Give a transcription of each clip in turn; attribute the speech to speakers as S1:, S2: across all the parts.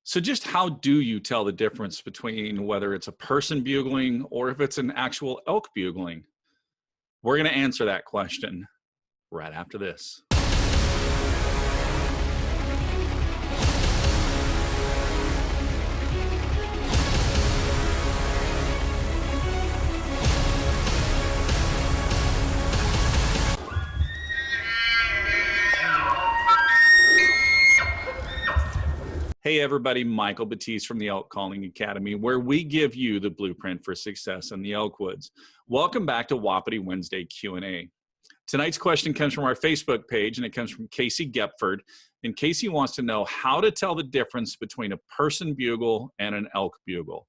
S1: So just how do you tell the difference between whether it's a person bugling or if it's an actual elk bugling? We're going to answer that question right after this. Hey everybody, Michael Batiste from the Elk Calling Academy, where we give you the blueprint for success in the elk woods. Welcome back to Wapiti Wednesday Q&A. Tonight's question comes from our Facebook page, and it comes from Casey Gepford. And Casey wants to know how to tell the difference between a person bugle and an elk bugle.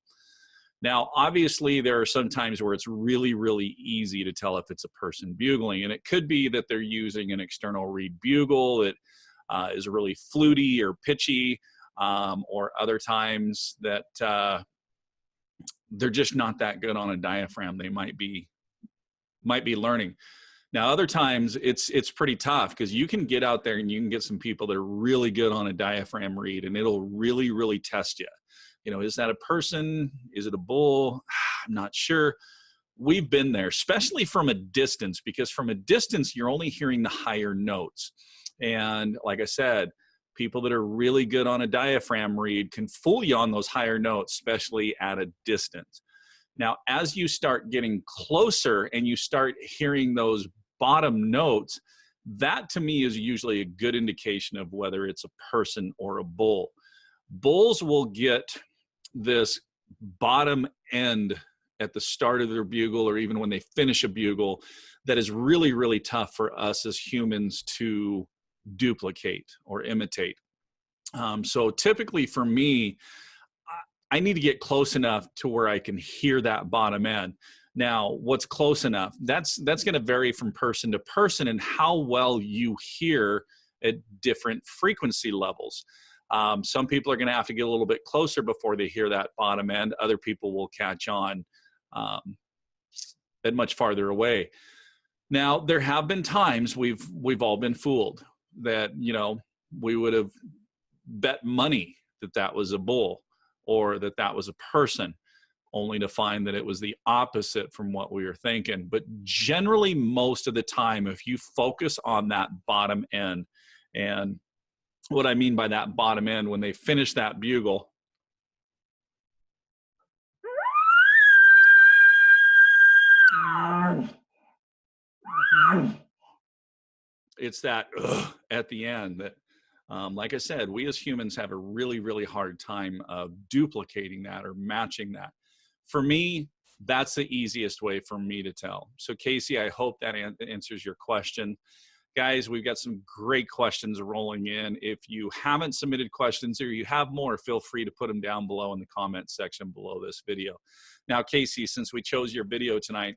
S1: Now, obviously, there are some times where it's really, really easy to tell if it's a person bugling, and it could be that they're using an external reed bugle that is really fluty or pitchy. Or other times that they're just not that good on a diaphragm. They might be learning. Now, other times it's pretty tough because you can get out there and you can get some people that are really good on a diaphragm reed, and it'll really, really test you. You know, is that a person? Is it a bull? I'm not sure. We've been there, especially from a distance, because from a distance, you're only hearing the higher notes. And like I said, people that are really good on a diaphragm reed can fool you on those higher notes, especially at a distance. Now, as you start getting closer and you start hearing those bottom notes, that to me is usually a good indication of whether it's a person or a bull. Bulls will get this bottom end at the start of their bugle, or even when they finish a bugle, that is really, really tough for us as humans to duplicate or imitate. So typically for me, I need to get close enough to where I can hear that bottom end. Now, what's close enough? That's going to vary from person to person and how well you hear at different frequency levels. Some people are going to have to get a little bit closer before they hear that bottom end. Other people will catch on at much farther away. Now, there have been times we've all been fooled that, you know, we would have bet money that that was a bull or that that was a person, only to find that it was the opposite from what we were thinking. But generally, most of the time, if you focus on that bottom end, and what I mean by that bottom end, when they finish that bugle, it's that at the end that, like I said, we as humans have a really, really hard time of duplicating that or matching that. For me, that's the easiest way for me to tell. So Casey, I hope that answers your question. Guys, we've got some great questions rolling in. If you haven't submitted questions or you have more, feel free to put them down below in the comment section below this video. Now, Casey, since we chose your video tonight,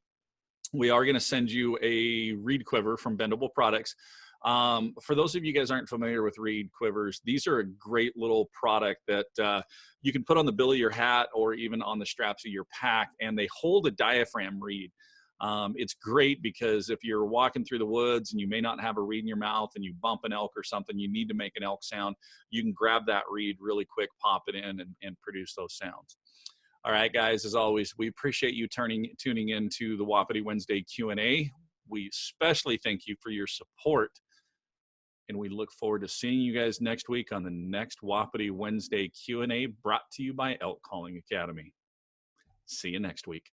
S1: we are going to send you a reed quiver from Bendable Products. For those of you guys aren't familiar with reed quivers, these are a great little product that you can put on the bill of your hat or even on the straps of your pack, and they hold a diaphragm reed. It's great because if you're walking through the woods and you may not have a reed in your mouth and you bump an elk or something, you need to make an elk sound, you can grab that reed really quick, pop it in, and produce those sounds. All right, guys, as always, we appreciate you tuning into the Wapiti Wednesday Q&A. We especially thank you for your support, and we look forward to seeing you guys next week on the next Wapiti Wednesday Q&A brought to you by Elk Calling Academy. See you next week.